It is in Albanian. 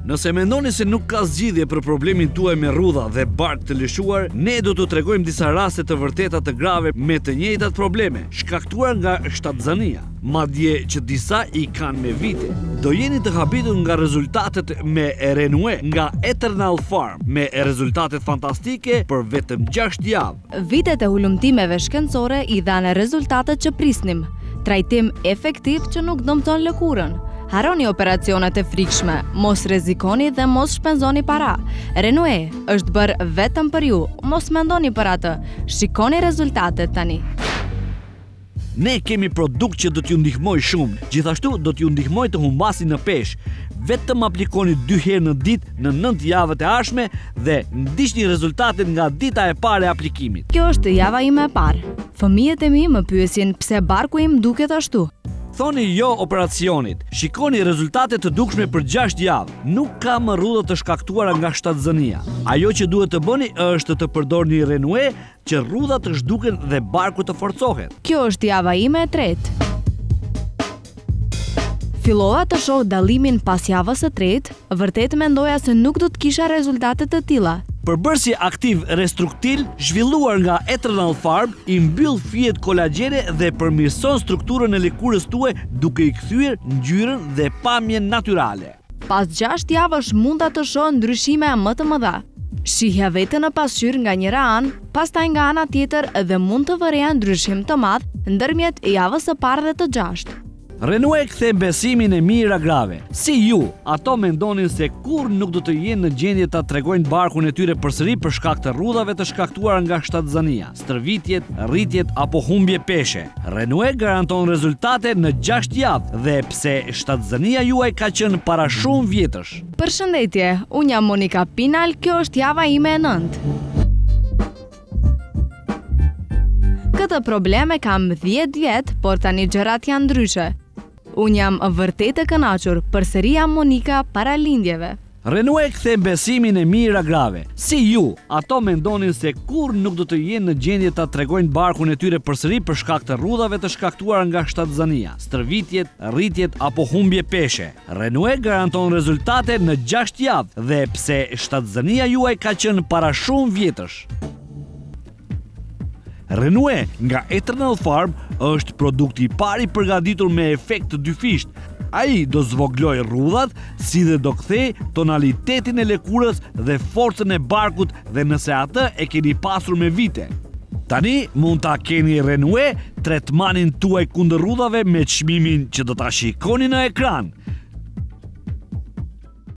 Nëse mendoni se nuk ka zgjidhje për problemin tuaj me rrudha dhe bark të lëshuar, ne do t'u tregojmë disa raste të vërteta të grave me të njëjtat probleme, shkaktuar nga shtatzania, madje që disa i kanë me vite. Do jeni të habitur nga rezultatet me Renault nga Eternal Farm, me rezultatet fantastike për vetëm 6 javë. Vitet e hulumtimeve shkencore i dhanë rezultatet që prisnim. Trajtim efektiv që nuk dëmton lëkurën. Haroni operacionet e frikshme, mos rrezikoni dhe mos shpenzoni para. Renault është bërë vetëm për ju, mos mendoni për atë. Shikoni rezultatet tani. Ne kemi produkt që do t'ju ndihmoj shumë, gjithashtu do t'ju ndihmoj të humbasni në peshë. Vetëm aplikoni 2 herë në ditë në 9 javët e ardhshme dhe ndiqni rezultatet nga dita e parë e aplikimit. Kjo është java ime e parë. Fëmijët e mi më pyesin pse barku im duket ashtu. Thoni jo operacionit, shikoni rezultate të dukshme për 6 javë. Nuk ka më rrudha të shkaktuara nga shtatzania. Ajo që duhet të bëni është të përdorni Renault që rrudhat të zhduken dhe barku të forcohet. Kjo është java ime e tretë. Fillova të shoh dallimin pas javës së tretë, vërtet mendoja se nuk do të kisha rezultate të tilla. Përbërësi aktiv Restruktil, zhvilluar nga Eternal Farm, i mbyll fijet kolagjene dhe përmirëson strukturën e lëkurës tuaj duke i kthyer ngjyrën dhe pamjen natyrale. Pas 6 javësh munda të shoh ndryshime më të mëdha. Shihja veten në pasqyrë nga njëra anë, pastaj nga ana tjetër dhe mund të vëreja ndryshim të madh ndërmjet javës së parë dhe të 6. Renault kthe besimin e mirë grave. Si ju, ato mendonin se kur nuk do të jenë në gjendje ta tregojnë barkun e tyre përsëri për shkak të rrudhave të shkaktuara nga shtatzania, stërvitjet, rritjet apo humbje peshe. Renault garanton rezultate në 6 javë dhe pse shtatzania juaj ka qenë para shumë vjetësh. Përshëndetje, unë jam Monika Pinal, kjo është java ime e 9. Këtë probleme kam 10 vjet, por tani gjërat janë ndryshe. Unë jam vërtet e kënaqur, përsëri jam Monika para lindjeve. Renault kthe besimin e mirë grave. Si ju, ato mendonin se kur nuk do të jenë në gjendje ta tregojnë barkun e tyre përsëri për shkak të rrudhave të shkaktuara nga shtatzania, stërvitjet, rritjet apo humbje peshe. Renault garanton rezultate në 6 javë dhe pse shtatzania juaj ka qenë para shumë vjetësh. Renault nga Eternal Farm është produkti i parë i përgatitur me efekt të dyfisht. Ai do zvogloj rrudhat, si dhe do kthej tonalitetin e lëkurës dhe forcën e barkut dhe nëse atë e keni pasur me vite. Tani mund ta keni Renault tretmanin tuaj kundër rrudhave me çmimin që do ta shikoni në ekran.